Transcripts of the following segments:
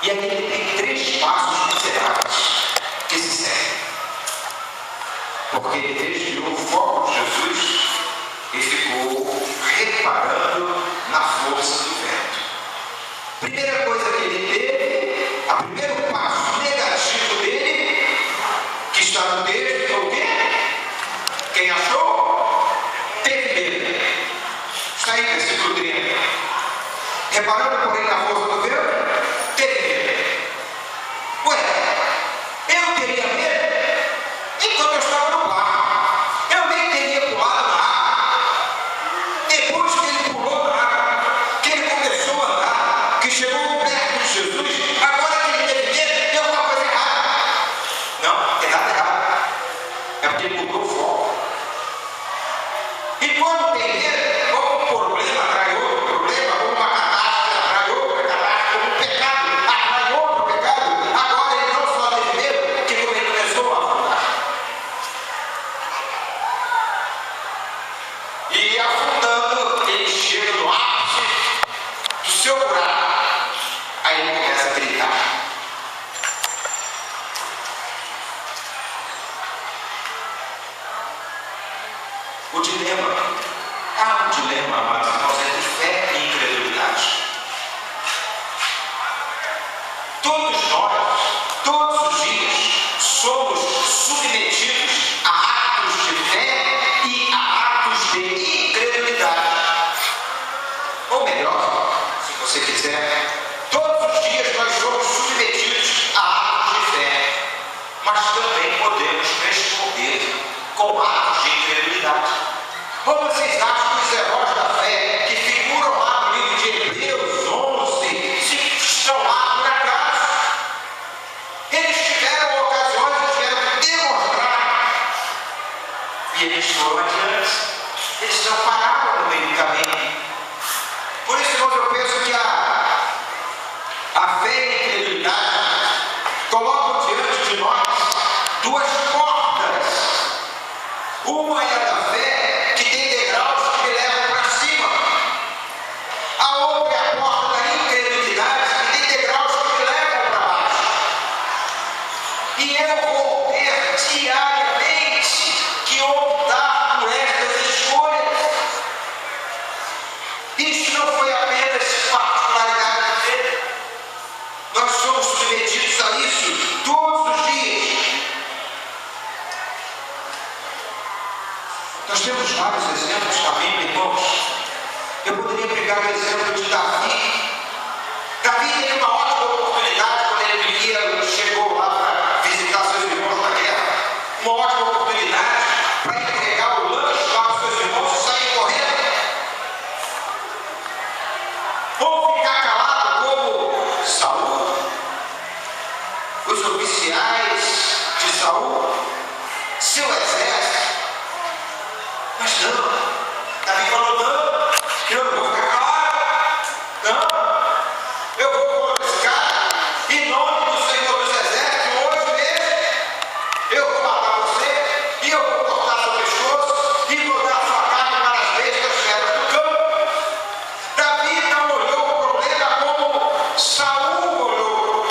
E aqui ele tem 3 passos miseráveis que se seguem. Porque ele desviou o foco de Jesus e ficou reparando na força do vento. Primeira coisa que ele teve, o primeiro passo negativo dele, que está no texto, foi o quê? Quem achou? Teve medo. Está aí, versículo 30. Reparando, porém, na força do vento, teve medo. Ué, eu teria medo enquanto eu estava no barco. Eu nem teria pulado na água. Depois que ele pulou na água, que ele começou a andar, que chegou perto de Jesus, agora que ele teve medo, tem alguma coisa errada. Não, não tem nada errado. É porque ele mudou o foco. E quando tem medo, como um problema atrai outro problema, como uma catástrofe atrai outra catástrofe, como um pecado atrai outro pecado, agora ele não só teve medo, que ele começou a afundar. E afundando, ele chega no ápice do seu buraco. Aí ele começa a gritar. O dilema, há um dilema, amados irmãos, entre fé e incredulidade. Todos nós, todos os dias, somos submetidos a atos de fé e a atos de incredulidade. Ou melhor, se você quiser, todos os dias nós somos submetidos a atos de fé, mas também podemos responder com atos de incredulidade. Ou vocês acham que os heróis da fé que figuram lá no livro de Hebreus 11 estão lá por acaso? Eles tiveram ocasiões e tiveram que demonstrar. E eles foram adiante. Eles não pararam no meio do caminho. Por isso, irmãos, eu penso que a fé e a incredulidade colocam diante de nós 2 portas. Uma é a da fé, que tem degraus que me levam para cima. A outra é a porta da incredulidade, que tem degraus que me levam para baixo. E eu vou ter diariamente que optar por estas escolhas. Isso não foi apenas particularidade dele. Nós somos submetidos a isso todos os dias. Nós temos vários exemplos na Bíblia, irmãos. Eu poderia pegar o exemplo de Davi. Davi teve uma ótima oportunidade quando ele chegou lá para visitar seus irmãos na guerra. Uma ótima oportunidade para entregar o lanche lá para os seus irmãos e sair correndo. Ou ficar calado como Saul, os oficiais de Saul, seu exército. Mas não, Davi falou, não, eu não vou ficar calado, não, eu vou contra esse cara, em nome do Senhor dos Exércitos, hoje mesmo, eu vou matar você, e eu vou cortar seu pescoço, e vou dar sua carne para as bestas feras do campo. Davi não olhou o problema como Saul olhou,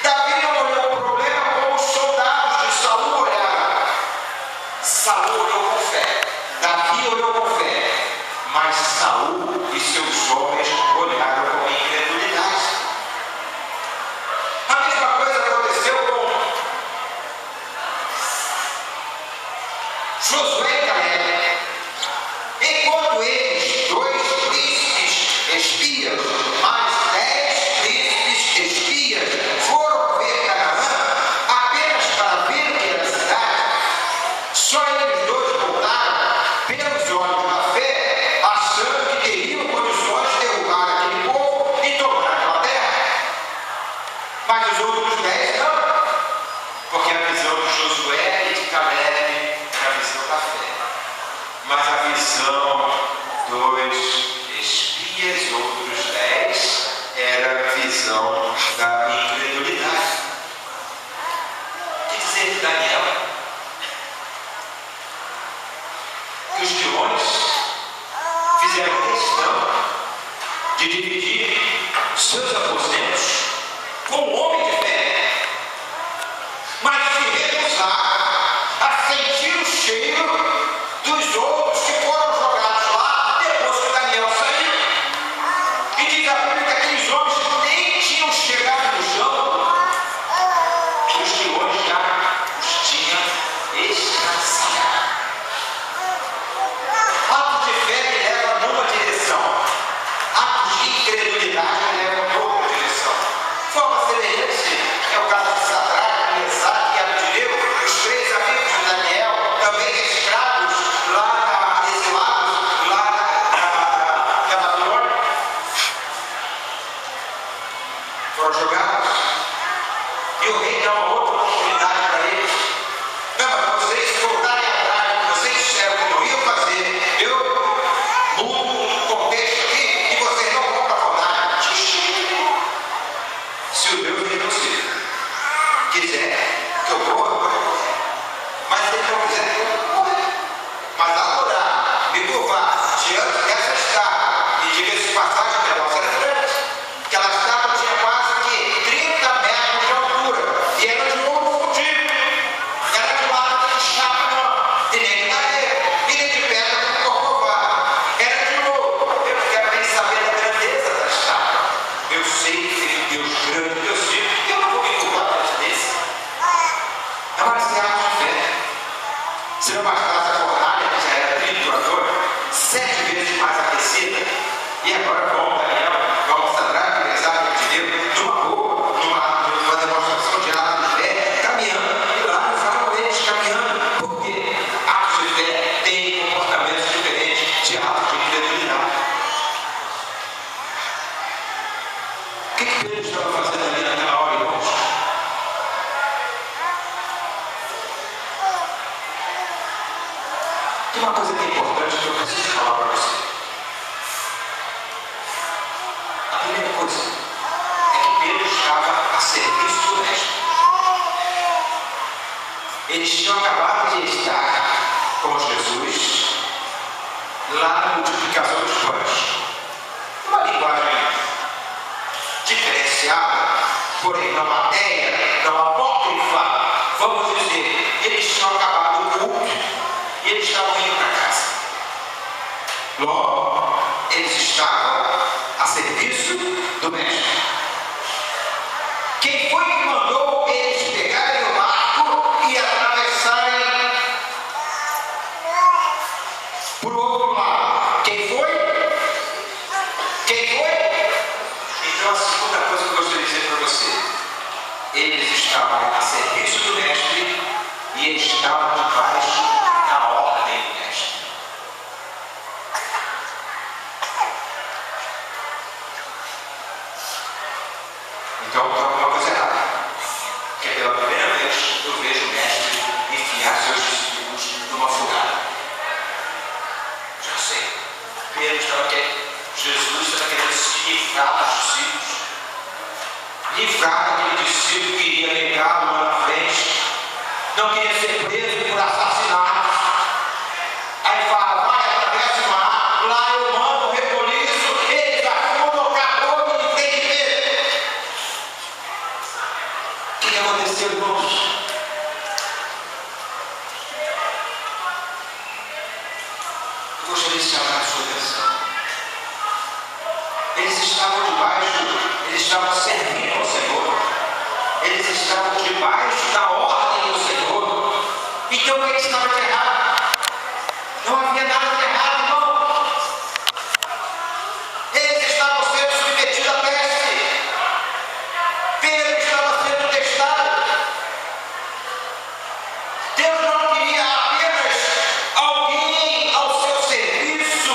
Davi não olhou o problema como os soldados de Saul olharam. Saul olhou com fé. Davi olhou com fé, mas Saul e seus homens olharam com incredulidade. A mesma coisa aconteceu com Josué e Caleb. Enquanto eles, 2 príncipes espias, mais 10 príncipes espias, foram ver Canaã apenas para ver o que era a cidade, só eles 2 voltaram pelos olhos da fé, achando que teriam condições de derrubar aquele povo e tomar aquela terra. Mas os outros 10 não, porque a visão de Josué e de Caleb era a visão da fé. Mas a visão dos espias, outros 10, era a visão da incredulidade. O que dizer de Daniel? Que os leões fizeram questão de dividir seus aposentos com um homem de fé, mas se recusar a sentir o cheiro dos outros que foram jogados lá depois que Daniel saiu. E diz a Bíblia que aqueles homens nem tinham chegado no chão, e os leões já os tinham escraciado. Atos de fé me levam numa direção, atos de incredulidade me levam em outra direção. Forma semelhante é o caso de Sadraque, Mesaque e Abednego, os três amigos de Daniel, também escravos lá exilados lá na Babilônia. Foram jogados e o rei dá uma outra oportunidade para eles. Não, mas vocês voltarem atrás, vocês disseram que não iam fazer, eu mudo o contexto aqui e vocês não vão para a fornalha. Se o Deus de você quiser que eu morra, mas se ele não quiser que eu morra, mas adorar, me curvar diante dessa escada, e diga-se de passagem que a nossa era grande, que ela estava, tinha quase que 30 metros de altura, e era de ouro fundido, era de lado de chapa não, e nem de madeira, e nem de pedra como corcovado, era de ouro. Eu não quero nem saber da grandeza da estátua, eu sei que tem um Deus grande, eu sei, eu não vou me curvar diante desse. Agora esse ato de fé, se não bastasse a fornalha, que já era trituradora, 7 vezes mais aquecida, e agora vamos Daniel, vamos Sadraque, Mesaque e Abednego, numa boa, numa demonstração de ato de fé, caminhando, e lá estavam eles caminhando, porque atos de fé têm comportamentos diferentes de atos de incredulidade. O que Pedro estava fazendo ali naquela hora, irmãos? Tem uma coisa que é importante que eu preciso falar para você. A primeira coisa é que Pedro estava a serviço do mestre. Eles tinham acabado de estar com Jesus lá na multiplicação dos pães. Uma linguagem diferenciada, porém não matéria, não apócrifa, vamos dizer, eles tinham acabado o culto e eles estavam indo para casa. Logo, eles estavam a serviço do mestre. Quem foi que mandou eles pegarem o barco e atravessarem para o outro lado? Quem foi? Quem foi? Então a segunda coisa que eu gostaria de dizer para você, eles estavam a serviço do mestre e eles estavam debaixo da ordem do mestre. Então está alguma coisa errada, porque pela primeira vez eu vejo o mestre enfiar seus discípulos numa fogada. Já sei, Pedro estava querendo, Jesus estava querendo se livrar dos discípulos, livrar daquele discípulo que iria negá-lo lá na frente, não queria ser preso por assassinato. Aí fala, vai, atravessa o mar, lá eu mando o reboliço, eles afundam, acabou, e tem que ver. O que aconteceu, irmãos? Eu gostaria de chamar a sua atenção. Eles estavam debaixo, eles estavam servindo ao Senhor, eles estavam debaixo da ordem do Senhor. Então o que estava de errado? Não havia nada de errado, irmão. Eles estavam sendo submetidos à peste. Pedro estava sendo testado. Deus não queria apenas alguém ao seu serviço,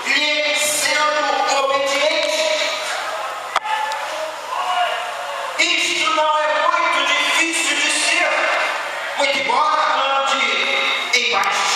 lhe sendo obediente. Isto não é muito difícil de ser, muito embora ande embaixo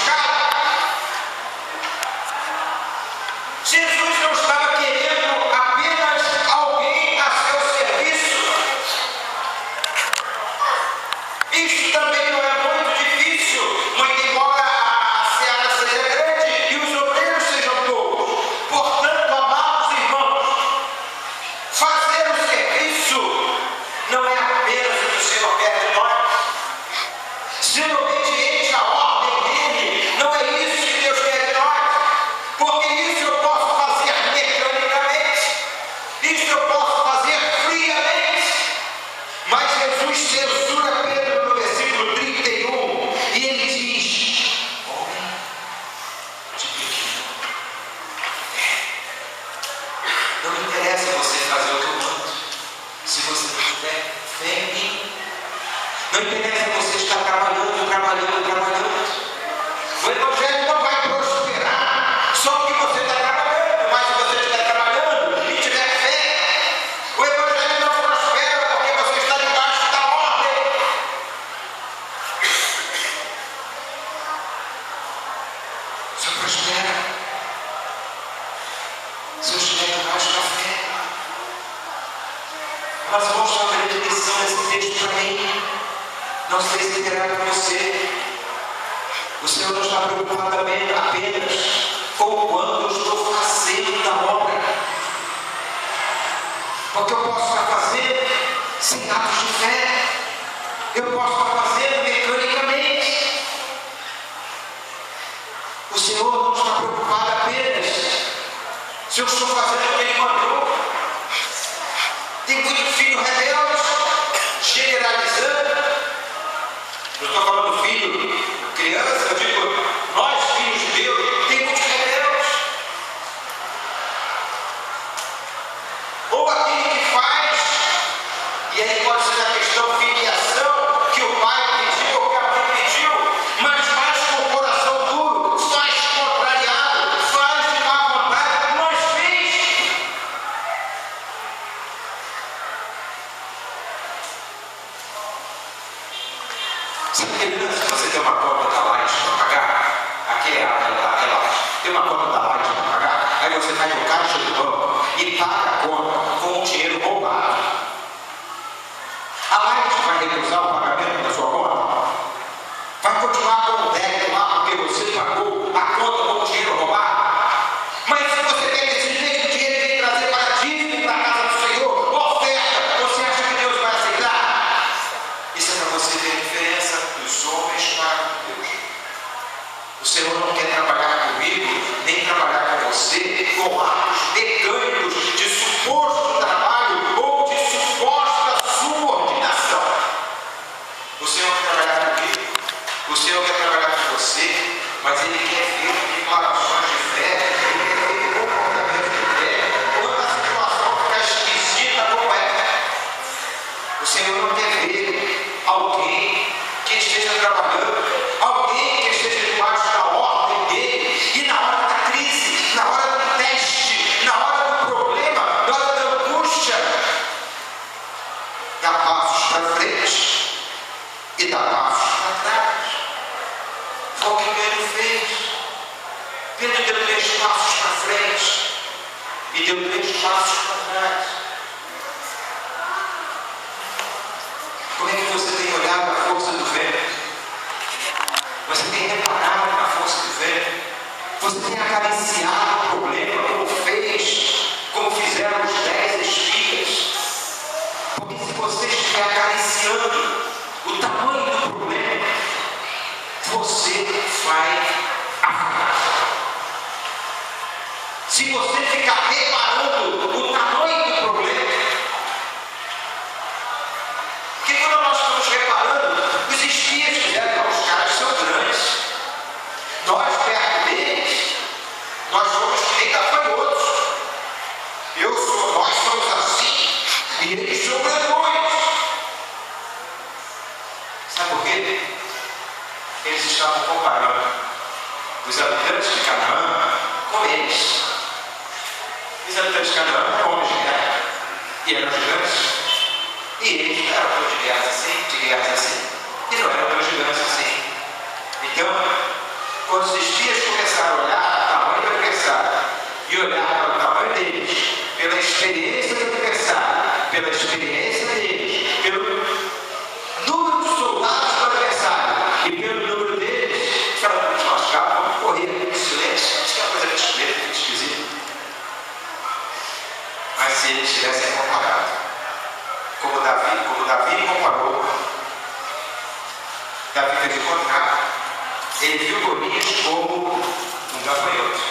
Não interessa você estar trabalhando. O Evangelho não vai prosperar só porque você está trabalhando, mas se você estiver trabalhando e tiver fé, o Evangelho não prospera porque você está debaixo da ordem. Só prospera se eu estiver debaixo da fé. Nós vamos fazer a direção desse texto para mim. Não sei se terá com você. O Senhor não está preocupado apenas com o quanto eu estou fazendo da obra. Porque eu posso estar fazendo sem atos de fé. Eu posso estar fazendo mecanicamente. O Senhor não está preocupado apenas se eu estou fazendo o que Ele mandou. Tem muito filho rebelde, generalizando. Eu estou falando filho, criança, eu digo, nós filhos de Deus, tem muitos rebeldes. Ou aquele que faz, e aí pode ser a questão filiação, que o pai pediu, ou que a mãe pediu, mas faz com o coração duro, faz contrariado, faz de má vontade, mas fez. Sabe que você tem uma conta da Light para pagar? Aquela tem uma conta da Light para pagar? Aí você vai no caixa do banco e paga a conta com o dinheiro roubado. A Light vai recusar o pagamento da sua conta? Vai continuar com o débito lá porque você pagou a conta com o dinheiro roubado? Mas se você quer esse mesmo dinheiro e trazer para dízimo para a casa do Senhor, oferta, você acha que Deus vai aceitar? Isso é para você ver a diferença dos homens para Deus. O Senhor não quer trabalhar comigo, nem trabalhar com você, com atos mecânicos de suposto trabalho ou de suposta subordinação. O Senhor quer trabalhar comigo, o Senhor quer trabalhar com você, mas Ele quer ver declarações de fé, Ele quer ver comportamento de fé, quando a situação ficar esquisita como é. O Senhor não quer ver alguém que esteja trabalhando, alguém que esteja debaixo da ordem dele, e na hora da crise, na hora do teste, na hora do problema, na hora da angústia, dá passos para frente e dá passos para trás. Foi o que Pedro fez. Pedro deu 3 passos para frente e deu 3 passos para trás. Como é que você tem olhado a força do vento? Você tem reparado na força do vento? Você tem acariciado o problema como fizeram os 10 espias? Porque se você estiver acariciando o tamanho do problema, você vai afundar. Se você ficar reparando o tamanho do problema, porque quando nós estamos reparando, os espias fizeram, os caras são grandes. Nós, perto deles, nós somos que nem gafanhotos. Nós somos assim, e eles são grandões. Sabe por quê? Eles estavam comparando os habitantes de Canaã com eles. Os habitantes de Canaã eram homens de guerra, e eram gigantes. E eles não eram tão de guerras assim, e não eram tão gigantes assim. Então, quando os espias começaram a olhar o tamanho do adversário e olhar para o tamanho deles, pela experiência do adversário, pela experiência deles, pelo número de soldados do adversário e pelo número deles, falaram, vamos correr em silêncio, isso é uma coisa muito esquisita. Mas se eles tivessem comparado, como Davi comparou, Davi fez o contrário. Ele viu Golias como um gafanhoto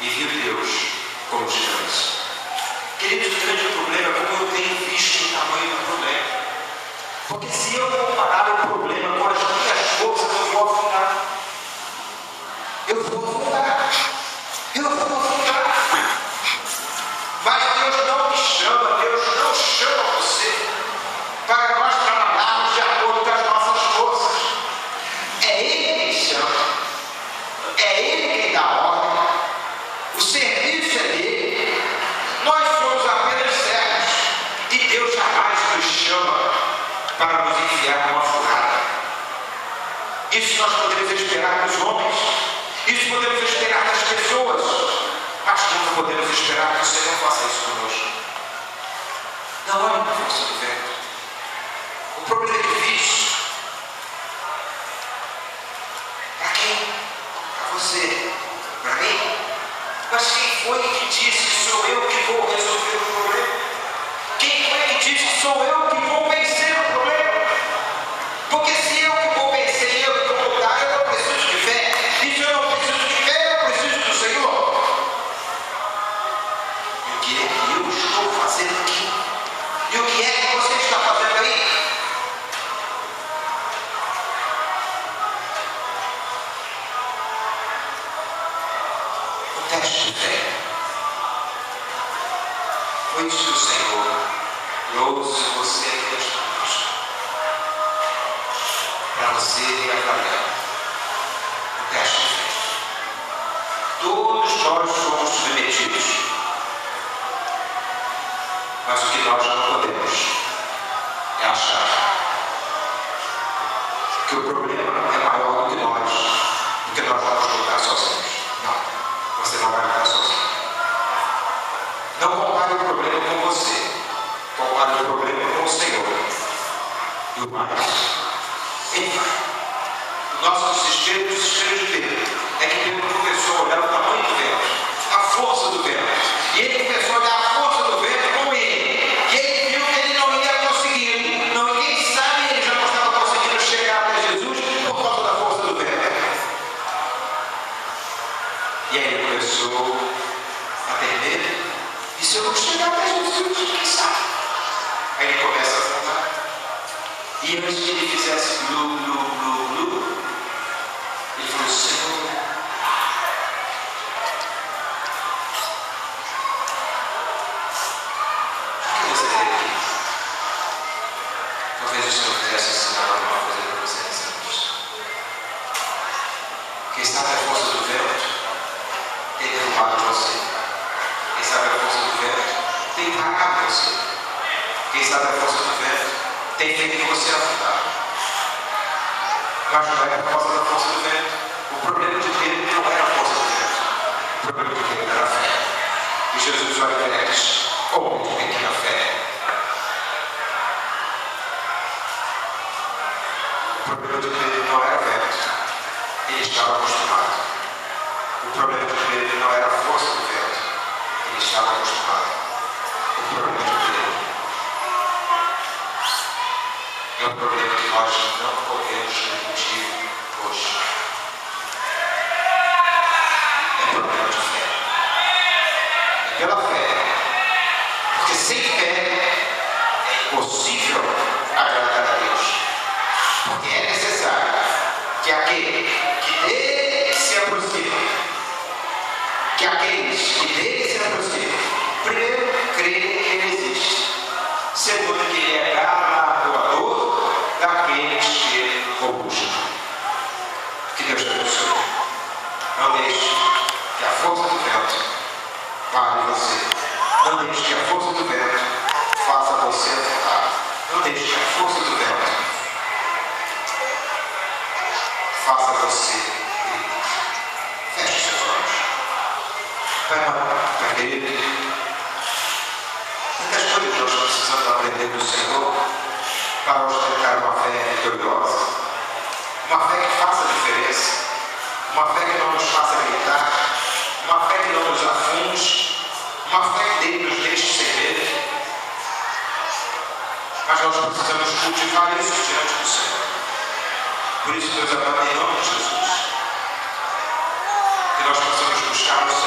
e viu Deus como gigante. Queridos, o grande problema é como eu tenho visto o tamanho do problema. Porque se eu comparar o problema com as minhas forças, eu vou afundar. Mas Deus não me chama, Deus não chama você para nós trabalharmos de acordo com as para nos enfiar numa furada. Isso nós podemos esperar dos homens, isso podemos esperar das pessoas, mas nunca podemos esperar que o Senhor faça isso conosco. Não olhe para a força do vento. O problema é difícil. Para quem? Para você? Para mim? Mas quem foi que disse que sou eu que vou resolver o problema? Quem foi que disse que sou eu que vou vencer o problema? Porque se eu que vou vencer e eu que vou lutar, eu não preciso de fé. E se eu não preciso de fé, eu preciso do Senhor. E o que é que eu estou fazendo aqui? E o que é que você está fazendo aí? O teste de fé. Foi isso que o Senhor trouxe você aqui das mãos, para você avaliar o teste de fé. Todos nós somos submetidos, mas o que nós não podemos é achar que o problema é maior do que nós, porque nós vamos lutar sozinhos. Não, você não vai lutar sozinho. Não compare o problema com você, compare o problema com o Senhor. E o mais, ele vai. O nosso desespero de Pedro é que Pedro começou a olhar o tamanho do vento, a força do vento, e ele começou a olhar a força do vento com ele, e ele viu que ele não ia conseguir. Não, quem sabe ele já não estava conseguindo chegar até Jesus por causa da força do vento. E aí ele começou a ter medo. E se eu não chegar até Jesus, quem sabe? Aí ele começa a afundar. E antes que ele fizesse glu, glu, glu, glu, ele falou: Senhor, por que você veio aqui? Talvez o Senhor quisesse ensinar alguma coisa para você nessa noite. Quem sabe a força do vento tem derrubado você. Quem sabe a força do vento tem tragado você. Quem sabe a força do vento tem feito você afundar. Mas não é por causa da força do vento. O problema de Pedro não era a força do vento. O problema de Pedro era a fé. E Jesus olha para eles: homem de pequena fé. O problema de Pedro não era o vento. Ele estava acostumado. O problema de Pedro não era a força do vento. Ele estava acostumado. O problema de Pedro é um problema que nós não podemos repetir hoje. É problema de fé. É pela fé. Porque sem fé é impossível agradar a Deus. Porque é necessário que aquele que dele se aproxima, que aqueles que dele se aproximam, primeiro, creem que ele existe. Segundo, que ele é galardoador daqueles que o buscam. Que Deus te abençoe. Não deixe que a força do vento pare você. Não deixe que a força do vento faça você afundar. Não deixe que a força do vento faça você gritar. Feche seus olhos. Pai querido, muitas coisas nós precisamos aprender do Senhor para ostentar uma fé vitoriosa, uma fé que faça diferença, uma fé que não nos faça gritar, uma fé que não nos afunde, uma fé que Ele nos deixe sem medo. Mas nós precisamos cultivar isso diante do Senhor. Por isso, Deus amado, em nome de Jesus, que nós possamos buscar o Senhor.